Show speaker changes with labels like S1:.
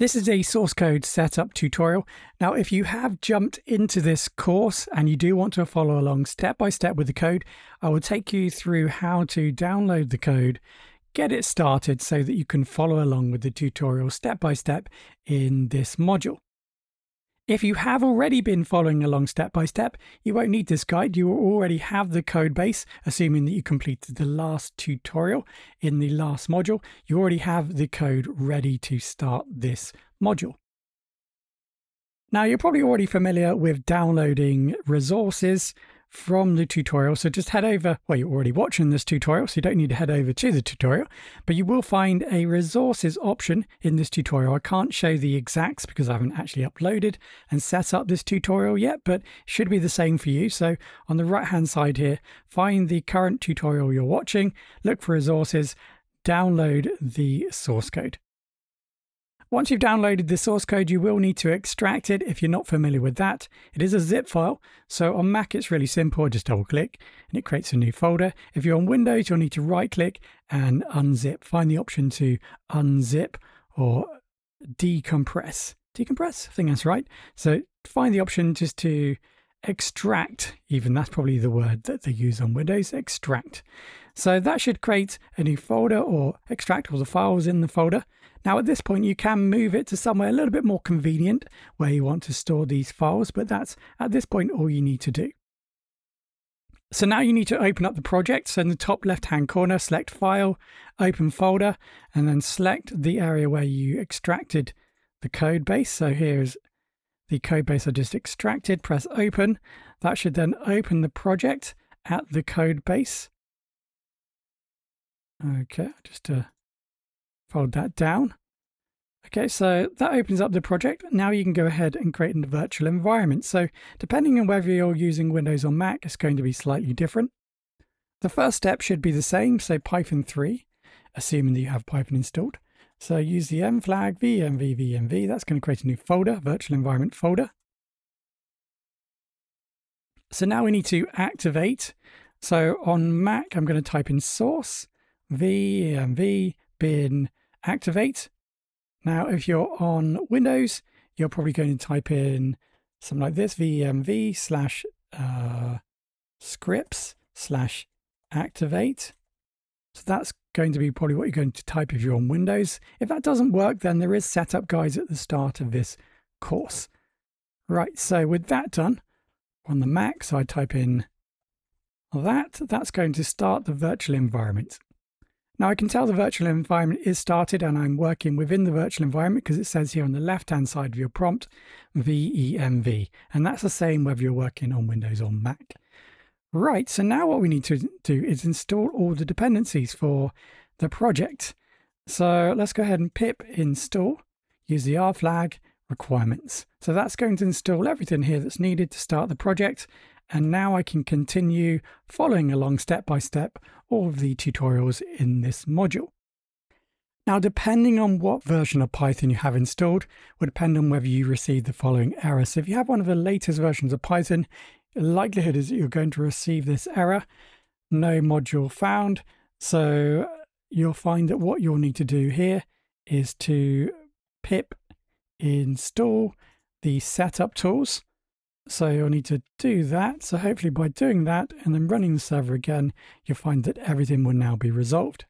S1: This is a source code setup tutorial. Now, if you have jumped into this course and you do want to follow along step by step with the code, I will take you through how to download the code, get it started so that you can follow along with the tutorial step by step in this module. If you have already been following along step by step, you won't need this guide. You will already have the code base, assuming that you completed the last tutorial in the last module. You already have the code ready to start this module. Now, you're probably already familiar with downloading resources from the tutorial. So just head over, well, you're already watching this tutorial, so you don't need to head over to the tutorial, but you will find a resources option in this tutorial. I can't show the exacts because I haven't actually uploaded and set up this tutorial yet, but it should be the same for you. So on the right hand side here, find the current tutorial you're watching, look for resources, download the source code. Once you've downloaded the source code, you will need to extract it if you're not familiar with that. It is a zip file, so on Mac it's really simple. Just double click and it creates a new folder. If you're on Windows, you'll need to right click and unzip. Find the option to unzip or decompress. Decompress? I think that's right. So find the option just to extract, even that's probably the word that they use on Windows, extract. So that should create a new folder or extract all the files in the folder. Now at this point you can move it to somewhere a little bit more convenient where you want to store these files, but that's at this point all you need to do. So now you need to open up the project. So in the top left hand corner, select File, Open Folder, and then select the area where you extracted the code base. So here's the code base I just extracted. Press Open. That should then open the project at the code base. Okay, just fold that down. Okay, so that opens up the project. Now you can go ahead and create a virtual environment. So depending on whether you're using Windows or Mac, it's going to be slightly different. The first step should be the same, so Python 3, assuming that you have Python installed. So use the M flag, VMV. That's going to create a new folder, virtual environment folder. So now we need to activate. So on Mac, I'm going to type in source, VMV, bin, activate. Now, if you're on Windows, you're probably going to type in something like this, VMV / scripts / activate. So that's going to be probably what you're going to type if you're on Windows. If that doesn't work, then there is setup guides at the start of this course. Right, so with that done, on the Mac, so I type in that's going to start the virtual environment. Now I can tell the virtual environment is started and I'm working within the virtual environment because it says here on the left hand side of your prompt, VEMV. And that's the same whether you're working on Windows or Mac. Right, so now what we need to do is install all the dependencies for the project. So let's go ahead and pip install, use the R flag, requirements. So that's going to install everything here that's needed to start the project. And now I can continue following along step by step all of the tutorials in this module. Now, depending on what version of Python you have installed, will depend on whether you receive the following error. So if you have one of the latest versions of Python, the likelihood is that you're going to receive this error, no module found. So you'll find that what you'll need to do here is to pip install the setup tools. So you'll need to do that. So hopefully by doing that and then running the server again, you'll find that everything will now be resolved.